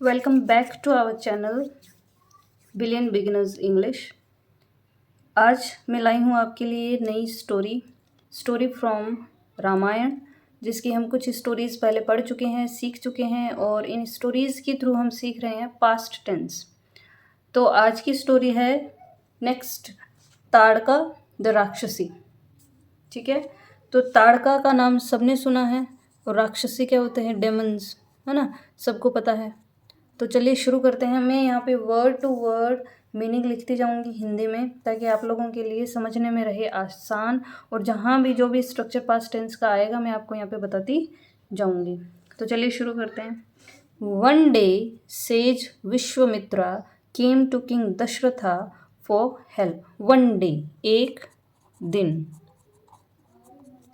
Welcome back to our channel billion beginners English. आज मैं लाई हूँ आपके लिए नई स्टोरी फ्रॉम रामायण, जिसकी हम कुछ स्टोरीज़ पहले पढ़ चुके हैं, सीख चुके हैं, और इन स्टोरीज़ के थ्रू हम सीख रहे हैं पास्ट टेंस। तो आज की स्टोरी है नेक्स्ट, ताड़का द राक्षसी। ठीक है, तो ताड़का का नाम सबने सुना है, और राक्षसी क्या होते हैं? डेमन्स, है ना, सबको पता है। तो चलिए शुरू करते हैं। मैं यहाँ पे वर्ड टू वर्ड मीनिंग लिखती जाऊँगी हिंदी में, ताकि आप लोगों के लिए समझने में रहे आसान, और जहाँ भी जो भी स्ट्रक्चर पास्ट टेंस का आएगा मैं आपको यहाँ पे बताती जाऊँगी। तो चलिए शुरू करते हैं। One day sage Vishwamitra came to king Dashratha for help. One day, एक दिन।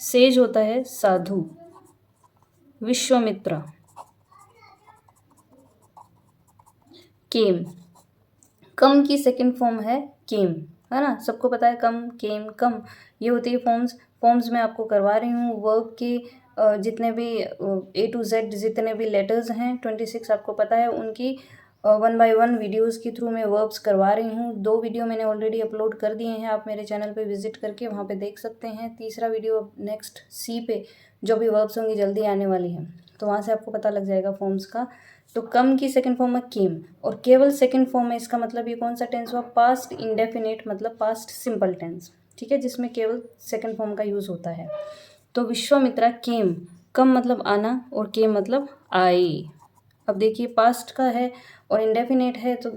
सेज होता है साधु, विश्वामित्रा। केम, कम की सेकंड फॉर्म है केम, है ना, सबको पता है कम, केम, कम, ये होती है फॉर्म्स मैं आपको करवा रही हूँ। वर्ब के जितने भी A to Z जितने भी लेटर्स हैं 26 आपको पता है, उनकी 1 by 1 वीडियोस के थ्रू मैं वर्ब्स करवा रही हूँ। 2 वीडियो मैंने ऑलरेडी अपलोड कर दिए हैं, आप मेरे चैनल पे विजिट करके वहाँ पे देख सकते हैं। तीसरा वीडियो नेक्स्ट C पे जो भी वर्ब्स होंगी जल्दी आने वाली हैं, तो वहाँ से आपको पता लग जाएगा फॉर्म्स का। तो कम की सेकंड फॉर्म है केम, और केवल सेकंड फॉर्म है। इसका मतलब ये कौन सा टेंस हुआ? पास्ट इंडेफिनिट, मतलब पास्ट सिंपल टेंस। ठीक है, जिसमें केवल सेकंड फॉर्म का यूज़ होता है। तो विश्वामित्रा केम, कम मतलब आना, और केम मतलब आए। अब देखिए पास्ट का है और इंडेफिनेट है, तो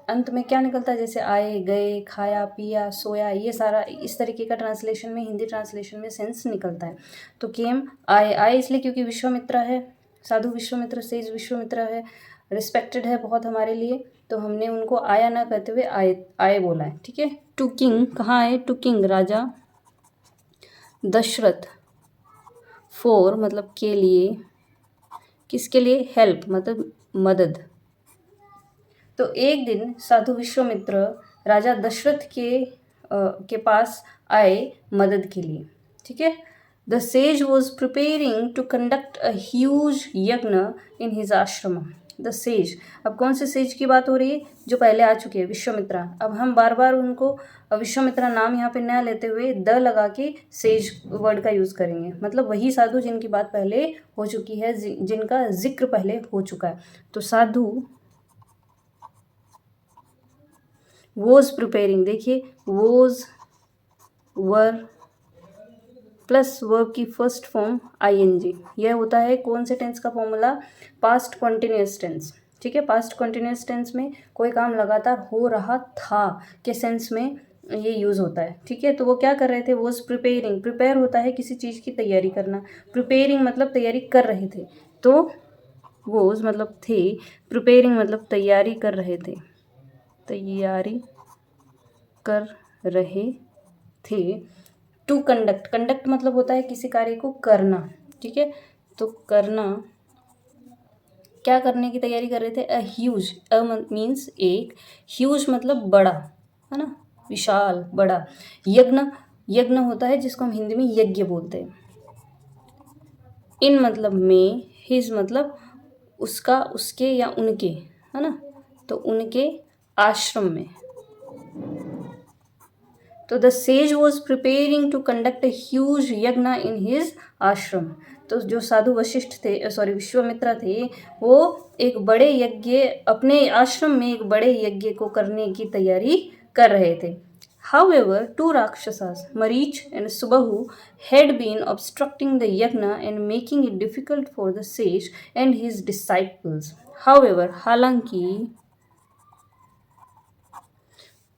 अंत में क्या निकलता है? जैसे आए, गए, खाया, पिया, सोया, ये सारा इस तरीके का ट्रांसलेशन में, हिंदी ट्रांसलेशन में सेंस निकलता है। तो केम, आए इसलिए क्योंकि विश्वामित्रा है, साधु विश्वामित्र, सेज विश्वामित्र है, रिस्पेक्टेड है बहुत हमारे लिए, तो हमने उनको आया ना कहते हुए आए बोला है। ठीक है। टू किंग, कहाँ आए? टू किंग, राजा दशरथ। फॉर मतलब के लिए, किसके लिए? हेल्प मतलब मदद। तो एक दिन साधु विश्वामित्र राजा दशरथ के पास आए मदद के लिए। ठीक है। The sage was preparing to conduct a huge yagya in his ashram. The sage, अब कौन से सेज की बात हो रही है? जो पहले आ चुके हैं, विश्वामित्रा। अब हम बार बार उनको विश्वामित्रा नाम यहाँ पे नया लेते हुए द लगा के सेज वर्ड का यूज़ करेंगे, मतलब वही साधु जिनकी बात पहले हो चुकी है, जिनका जिक्र पहले हो चुका है। तो साधु वॉज प्रिपेयरिंग, देखिए वॉज, वर प्लस वर्ब की फर्स्ट फॉर्म ING, यह होता है कौन से टेंस का फॉर्मूला? Past continuous tense. ठीक है, पास्ट कॉन्टिन्यूस टेंस में कोई काम लगातार हो रहा था के सेंस में ये यूज़ होता है। ठीक है, तो वो क्या कर रहे थे? वॉज प्रिपेयरिंग, प्रिपेयर होता है किसी चीज़ की तैयारी करना, प्रिपेयरिंग मतलब तैयारी कर रहे थे। तो वॉज मतलब थे, प्रिपेयरिंग मतलब तैयारी कर रहे थे, तैयारी कर रहे थे। टू कंडक्ट, कंडक्ट मतलब होता है किसी कार्य को करना। ठीक है, तो करना, क्या करने की तैयारी कर रहे थे? अ ह्यूज, अ मीन्स एक, ह्यूज मतलब बड़ा, है ना, विशाल, बड़ा। यज्ञ, यज्ञ होता है जिसको हम हिंदी में यज्ञ बोलते हैं। इन मतलब में, हिज मतलब उसका, उसके या उनके, है ना, तो उनके आश्रम में। तो the sage was preparing to conduct a huge yagya in his आश्रम। तो जो साधु वशिष्ठ थे, विश्वामित्रा थे, वो एक बड़े यज्ञ, अपने आश्रम में एक बड़े यज्ञ को करने की तैयारी कर रहे थे। However, two Rakshasas, Marich and Subahu, had been obstructing the yajna and making it difficult for the sage and his disciples. However, हालांकि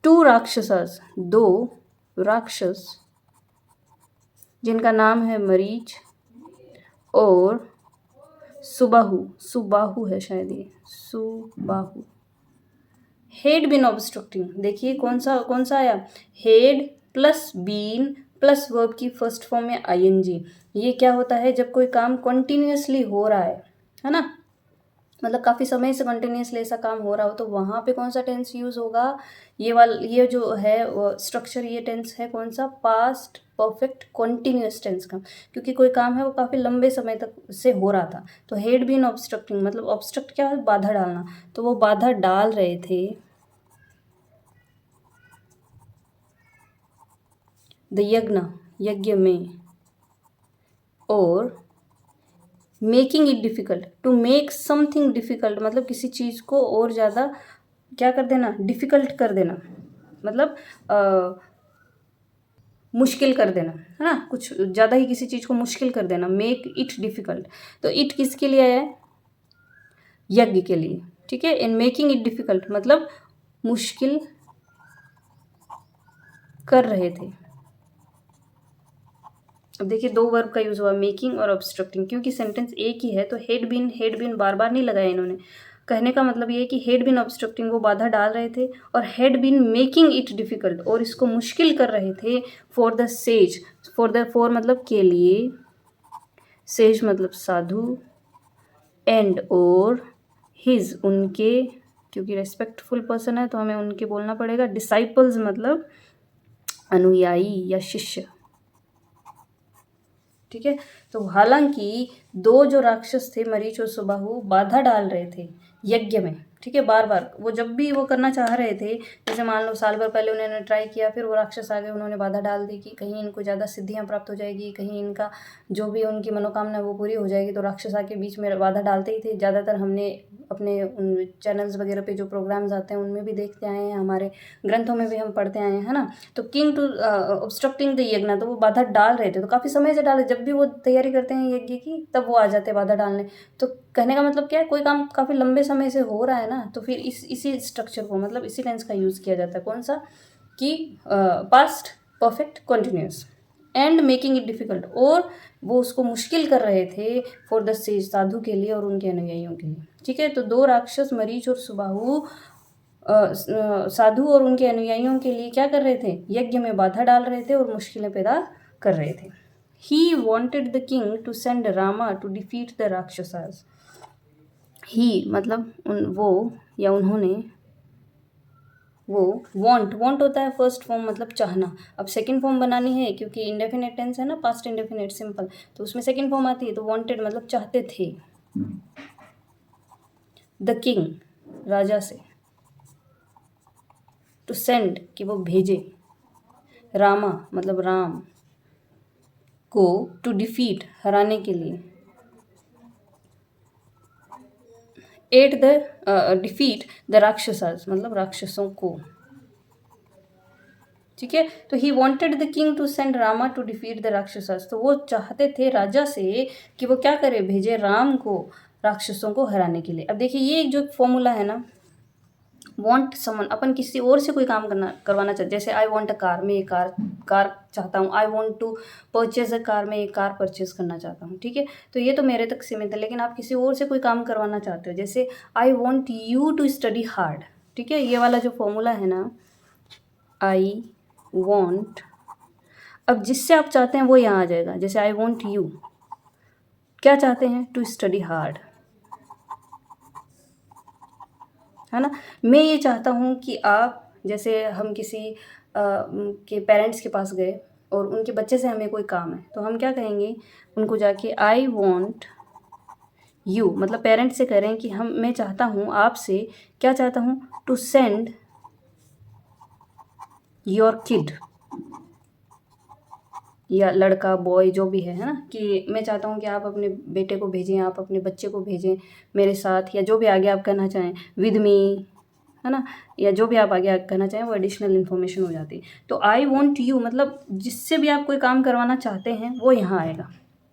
टू राक्षसास, दो राक्षस, जिनका नाम है मरीच और सुबाहु, सुबाहु है शायद ये, सुबाहु, हेड बीन ऑब्स्ट्रक्टिंग, देखिए कौन सा आया? Had plus been plus verb की फर्स्ट फॉर्म में ING। ये क्या होता है? जब कोई काम कंटिन्यूसली हो रहा है ना, मतलब काफ़ी समय से कंटिन्यूसली ऐसा काम हो रहा हो, तो वहाँ पे कौन सा टेंस यूज़ होगा? ये जो है स्ट्रक्चर, ये टेंस है कौन सा? पास्ट परफेक्ट कॉन्टिन्यूस टेंस का, क्योंकि कोई काम है वो काफ़ी लंबे समय तक से हो रहा था। तो हैड बीन ऑब्स्ट्रक्टिंग, मतलब ऑब्स्ट्रक्ट क्या है? बाधा डालना। तो वो बाधा डाल रहे थे द यज्ञ में, और making it difficult, to make something difficult, मतलब किसी चीज़ को और ज़्यादा क्या कर देना? डिफ़िकल्ट कर देना, मतलब मुश्किल कर देना, है ना? कुछ ज़्यादा ही किसी चीज़ को मुश्किल कर देना, मेक इट डिफ़िकल्ट। तो इट किसके लिए आया है? यज्ञ के लिए, ठीक है। इन मेकिंग इट डिफ़िकल्ट मतलब मुश्किल कर रहे थे। अब देखिए दो वर्ब का यूज़ हुआ, मेकिंग और ऑब्स्ट्रक्टिंग, क्योंकि सेंटेंस एक ही है तो हेड बीन बार बार नहीं लगाया इन्होंने। कहने का मतलब ये है कि हेड बीन ऑब्स्ट्रक्टिंग, वो बाधा डाल रहे थे, और had been making it difficult, और इसको मुश्किल कर रहे थे, फॉर द सेज, फॉर मतलब के लिए, सेज मतलब साधु, एंड और, हिज उनके, क्योंकि रेस्पेक्टफुल पर्सन है तो हमें उनके बोलना पड़ेगा, डिसाइपल्स मतलब अनुयायी या शिष्य, ठीक है। तो हालांकि दो जो राक्षस थे मरीच और सुबाहु बाधा डाल रहे थे यज्ञ में, ठीक है, बार बार वो जब भी वो करना चाह रहे थे, जैसे मान लो साल भर पहले उन्होंने ट्राई किया, फिर वो राक्षस आ गए, उन्होंने बाधा डाल दी कि कहीं इनको ज़्यादा सिद्धियां प्राप्त हो जाएगी, कहीं इनका जो भी उनकी मनोकामना है वो पूरी हो जाएगी, तो राक्षस आके बीच में बाधा डालते ही थे। ज़्यादातर हमने अपने उन चैनल्स वगैरह पे जो प्रोग्राम्स आते हैं उनमें भी देखते आए हैं, हमारे ग्रंथों में भी हम पढ़ते आए हैं, है ना। तो किंग टू ऑब्स्ट्रक्टिंग द यज्ञ, तो वो बाधा डाल रहे थे, तो काफ़ी समय से डाले, जब भी वो तैयारी करते हैं यज्ञ की तब वो आ जाते हैं बाधा डालने। तो कहने का मतलब क्या है? कोई काम काफ़ी लंबे समय से हो रहा है ना, तो फिर इसी स्ट्रक्चर को, मतलब इसी टेंस का यूज़ किया जाता है। कौन सा? कि past perfect continuous, and making it difficult, और वो उसको मुश्किल कर रहे थे, फॉर द सेज साधु के लिए और उनके अनुयायियों के लिए, ठीक है। तो दो राक्षस मरीच और सुबाहु साधु और उनके अनुयायियों के लिए क्या कर रहे थे? यज्ञ में बाधा डाल रहे थे और मुश्किलें पैदा कर रहे थे। He wanted the king to send Rama to defeat the rakshasas. He मतलब वो या उन्होंने, वो वॉन्ट होता है फर्स्ट फॉर्म मतलब चाहना। अब सेकंड फॉर्म बनानी है क्योंकि इंडेफिनेट टेंस है ना, पास्ट इंडेफिनेट सिंपल, तो उसमें सेकंड फॉर्म आती है, तो वॉन्टेड मतलब चाहते थे, द किंग राजा से, टू सेंड कि वो भेजे, रामा मतलब राम को, टू डिफीट हराने के लिए, at the defeat the rakshasas मतलब राक्षसों को, ठीक है। तो he wanted the king to send Rama to defeat the rakshasas, तो वो चाहते थे राजा से कि वो क्या करे? भेजे राम को राक्षसों को हराने के लिए। अब देखिए ये एक जो फॉर्मूला है ना, वॉन्ट समन, अपन किसी और से कोई काम करवाना चाहते, जैसे आई वॉन्ट अ कार, मैं एक कार चाहता हूँ, I want to purchase a car, मैं एक कार परचेज करना चाहता हूँ, ठीक है। तो ये तो मेरे तक सीमित है, लेकिन आप किसी और से कोई काम करवाना चाहते हो, जैसे I want you to study hard, ठीक है। ये वाला जो फॉर्मूला है ना, आई वॉन्ट, अब जिससे आप चाहते हैं वो यहाँ आ जाएगा, जैसे आई वॉन्ट यू, क्या चाहते हैं? टू स्टडी हार्ड, है ना। मैं ये चाहता हूँ कि आप, जैसे हम किसी के पेरेंट्स के पास गए और उनके बच्चे से हमें कोई काम है, तो हम क्या कहेंगे उनको जाके? आई वॉन्ट यू, मतलब पेरेंट्स से कह रहे हैं कि मैं चाहता हूँ आपसे, क्या चाहता हूँ? टू सेंड योर किड, या लड़का बॉय जो भी है ना, कि मैं चाहता हूँ कि आप अपने बेटे को भेजें, आप अपने बच्चे को भेजें मेरे साथ, या जो भी आगे आप कहना चाहें, विद मी, है ना, या जो भी आप आगे कहना चाहें वो एडिशनल इन्फॉर्मेशन हो जाती है। तो आई वॉन्ट यू मतलब जिससे भी आप कोई काम करवाना चाहते हैं वो यहाँ आएगा,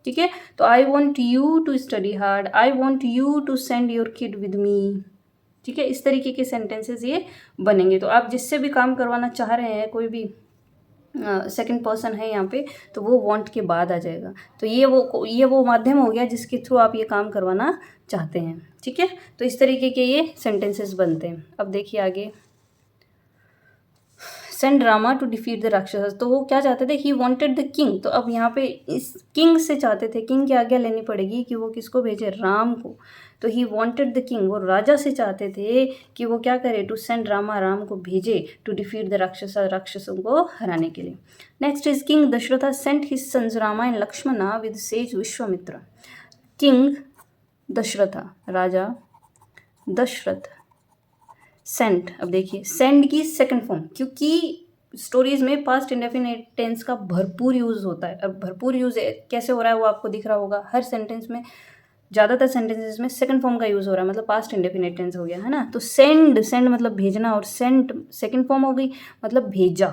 ठीक है। तो I want you to study hard, I want you to send your kid with me, ठीक है। इस तरीके के सेंटेंसेस ये बनेंगे। तो आप जिससे भी काम करवाना चाह रहे हैं, कोई भी सेकंड पर्सन है यहाँ पे, तो वो वांट के बाद आ जाएगा। तो ये वो माध्यम हो गया जिसके थ्रू आप ये काम करवाना चाहते हैं, ठीक है। तो इस तरीके के ये सेंटेंसेस बनते हैं। अब देखिए आगे, send Rama to defeat the rakshas, तो वो क्या चाहते थे? ही वॉन्टेड द किंग, तो अब यहाँ पे इस किंग से चाहते थे, किंग की आज्ञा लेनी पड़ेगी कि वो किसको भेजे? राम को। तो ही वॉन्टेड द किंग, वो राजा से चाहते थे कि वो क्या करे, टू सेंड रामा, राम को भेजे, टू डिफीट द राक्षसा, राक्षसों को हराने के लिए। Next is king Dasharatha sent his sons Rama and Lakshmana with sage Vishwamitra. King Dasharatha, राजा दशरथ सेंट, अब देखिए सेंड की सेकंड फॉर्म, क्योंकि स्टोरीज में पास्ट इंडेफिनिट टेंस का भरपूर यूज़ होता है। अब भरपूर यूज़ कैसे हो रहा है वो आपको दिख रहा होगा, हर सेंटेंस में, ज़्यादातर सेंटेंसेस में सेकंड फॉर्म का यूज़ हो रहा है, मतलब पास्ट इंडेफिनिट टेंस हो गया, है ना। तो सेंड, सेंड मतलब भेजना, और सेंट सेकंड फॉर्म हो गई, मतलब भेजा।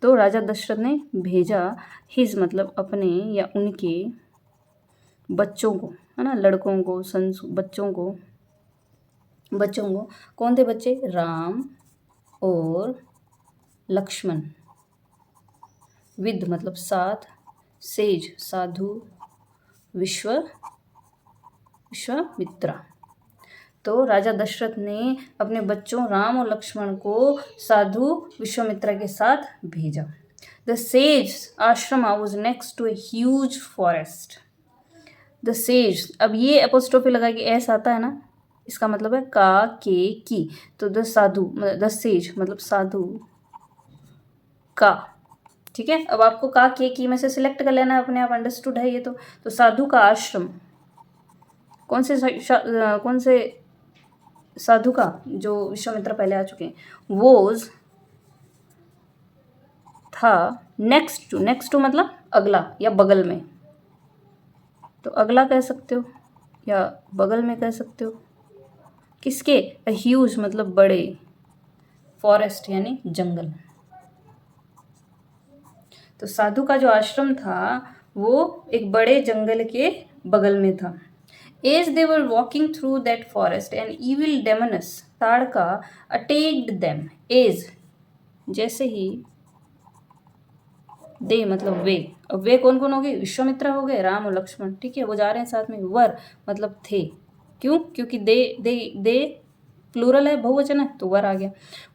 तो राजा दशरथ ने भेजा, हिज मतलब अपने या उनके बच्चों को, है ना, लड़कों को, सन्स, बच्चों को, कौन थे बच्चे, राम और लक्ष्मण, विद मतलब साथ, सेज साधु, विश्वामित्रा। तो राजा दशरथ ने अपने बच्चों राम और लक्ष्मण को साधु विश्वामित्रा के साथ भेजा। The sage ashrama was next to a huge forest. The sage, अब ये एपोस्ट्रोफी लगा के एस आता है ना, इसका मतलब है का, के, की। तो द साधु, द सेज मतलब साधु का, ठीक है। अब आपको का, के, की में से सिलेक्ट कर लेना है, अपने आप अंडरस्टूड है ये तो साधु का आश्रम, कौन से साधु का, जो विश्वामित्र पहले आ चुके हैं, वोज था, नेक्स्ट टू मतलब अगला या बगल में, तो अगला कह सकते हो या बगल में कह सकते हो, किसके, ह्यूज मतलब बड़े, फॉरेस्ट यानी जंगल। तो साधु का जो आश्रम था वो एक बड़े जंगल के बगल में था। As they were walking through that forest, an evil demoness, Tadaka, attacked them. As, जैसे ही, दे मतलब वे, अब वे कौन कौन हो गए, विश्वामित्र हो गए, राम और लक्ष्मण, ठीक है, वो जा रहे हैं साथ में। वर मतलब थे, क्यों, क्योंकि दे प्लूरल है, बहुवचन है, तो वर आ गया।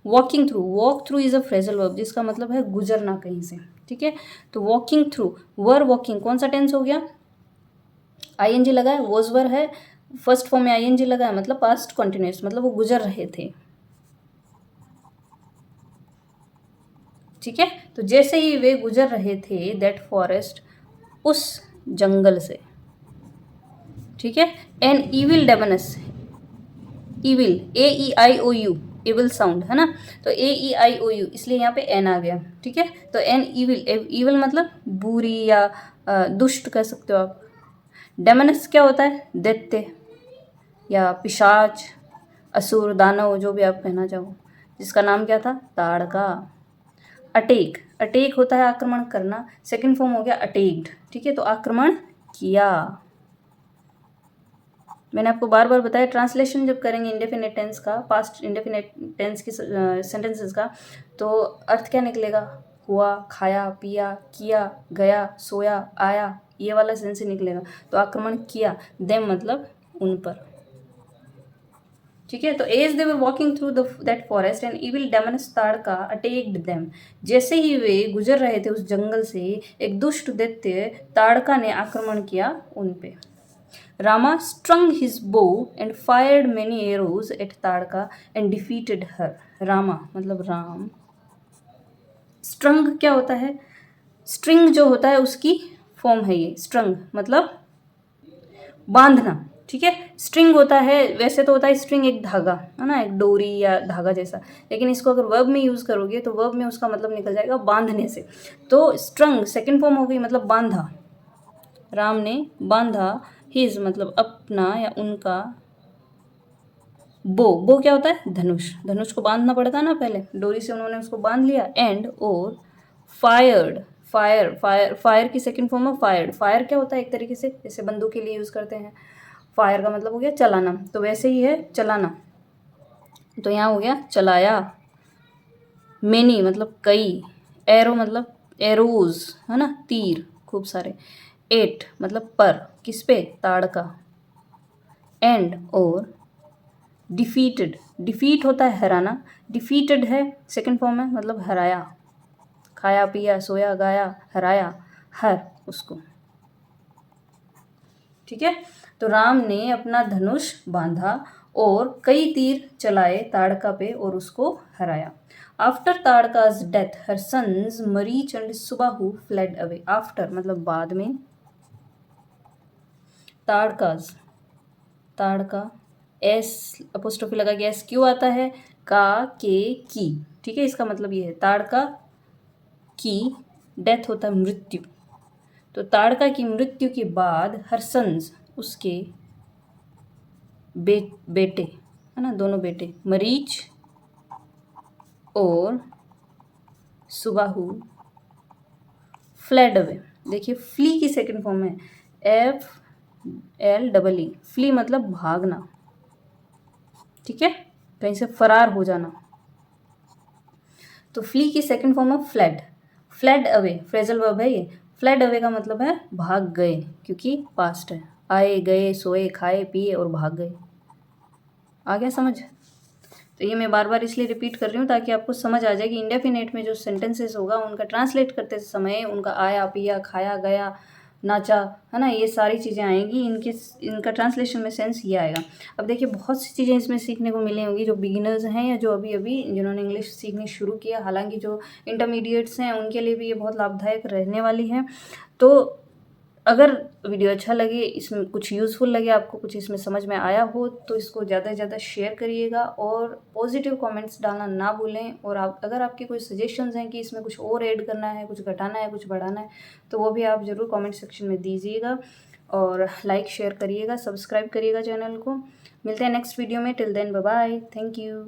Walking through, walk through is a phrasal verb, जिसका मतलब है गुजरना कहीं से, ठीक है। तो वॉकिंग थ्रू, वर वॉकिंग कौन सा टेंस हो गया, आईएनजी लगा है, वॉज वर है, फर्स्ट फॉर्म में आईएनजी लगा है, मतलब पास्ट कंटिन्यूअस, मतलब वो गुजर रहे थे, ठीक है। तो जैसे ही वे गुजर रहे थे, दैट फॉरेस्ट, उस जंगल से, ठीक है। An evil demons, evil, AEIOU, evil sound है ना, तो AEIOU, इसलिए यहाँ पे एन आ गया, ठीक है। तो एन इविल, इविल मतलब बुरी या दुष्ट कह सकते हो आप। डेमनस क्या होता है, दैत्य या पिशाच, असुर, दानव, जो भी आप कहना चाहो, जिसका नाम क्या था, ताड़का। अटेक, अटेक होता है आक्रमण करना, सेकंड फॉर्म हो गया अटेक्ड, ठीक है, तो आक्रमण किया। मैंने आपको बार बार बताया, ट्रांसलेशन जब करेंगे इंडेफिनिट टेंस का, पास्ट इंडेफिनिट टेंस की सेंटेंसेस का, तो अर्थ क्या निकलेगा, हुआ, खाया, पिया, किया, गया, सोया, आया, ये वाला सेंस ही निकलेगा। तो आक्रमण किया, देम मतलब उन पर, ठीक है। तो as they were walking through that forest and evil demons Tataka attacked them, जैसे ही वे गुजर रहे थे उस जंगल से, एक दुष्ट दैत्य ताड़का ने आक्रमण किया उन पे। Rama strung his bow and fired many arrows at Tataka and defeated her. Rama मतलब राम, स्ट्रंग क्या होता है, स्ट्रिंग जो होता है उसकी फॉर्म है ये, स्ट्रंग मतलब बांधना, ठीक है। स्ट्रिंग होता है, वैसे तो होता है स्ट्रिंग एक धागा, है ना, एक डोरी या धागा जैसा, लेकिन इसको अगर वर्ब में यूज़ करोगे तो वर्ब में उसका मतलब निकल जाएगा बांधने से। तो स्ट्रंग सेकंड फॉर्म हो गई, मतलब बांधा, राम ने बांधा, हिज मतलब अपना या उनका, बो क्या होता है, धनुष, धनुष को बांधना पड़ता है ना पहले, डोरी से उन्होंने उसको बांध लिया। एंड और फायर्ड, फायर की सेकंड फॉर्म है फायर्ड। फायर क्या होता है, एक तरीके से जैसे बंदूक के लिए यूज़ करते हैं, फायर का मतलब हो गया चलाना, तो वैसे ही है चलाना, तो यहाँ हो गया चलाया। मेनी मतलब कई, एरो मतलब एरोज, है ना, तीर खूब सारे। एट मतलब पर, किस पे, ताड़का। एंड और डिफीटेड, डिफीट होता है हराना, डिफीटेड है सेकंड फॉर्म है, मतलब हराया, खाया, पिया, सोया, गाया, हराया, हर उसको, ठीक है। तो राम ने अपना धनुष बांधा और कई तीर चलाए ताड़का पे और उसको हराया। आफ्टर ताड़का's डेथ हर सन्स मरीच and Subahu fled away. After मतलब बाद में, ताड़का एस अपोस्ट्रोफी लगा के एस क्यों आता है, का के की, ठीक है। इसका मतलब ये है ताड़का की डेथ होता है मृत्यु, तो ताड़का की मृत्यु के बाद हर्षंस उसके बेटे है ना, दोनों बेटे मरीच और सुबाहु फ्लेड अवे। देखिए फ्ली की सेकंड फॉर्म है FLEE, फ्ली मतलब भागना, ठीक है, कहीं से फरार हो जाना। तो फ्ली की सेकंड फॉर्म है fled, fled away phrasal verb है ये। फ्लेड अवे का मतलब है भाग गए, क्योंकि पास्ट है, आए गए सोए खाए पिए और भाग गए। आ गया समझ? तो ये मैं बार बार इसलिए रिपीट कर रही हूँ ताकि आपको समझ आ जाए कि इंडेफिनेट में जो सेंटेंसेस होगा उनका ट्रांसलेट करते समय उनका आया पिया खाया गया नाचा है ना, ये सारी चीज़ें आएंगी, इनका ट्रांसलेशन में सेंस ये आएगा। अब देखिए बहुत सी चीज़ें इसमें सीखने को मिली होंगी जो बिगिनर्स हैं या जो अभी अभी जिन्होंने इंग्लिश सीखनी शुरू किया, हालांकि जो इंटरमीडिएट्स हैं उनके लिए भी ये बहुत लाभदायक रहने वाली है। तो अगर वीडियो अच्छा लगे, इसमें कुछ यूज़फुल लगे आपको, कुछ इसमें समझ में आया हो तो इसको ज़्यादा से ज़्यादा शेयर करिएगा और पॉजिटिव कमेंट्स डालना ना भूलें। और आप अगर आपके कोई सजेशंस हैं कि इसमें कुछ और ऐड करना है, कुछ घटाना है, कुछ बढ़ाना है, तो वो भी आप ज़रूर कमेंट सेक्शन में दीजिएगा। और लाइक शेयर करिएगा, सब्सक्राइब करिएगा चैनल को। मिलते हैं नेक्स्ट वीडियो में, till then bye bye, thank you.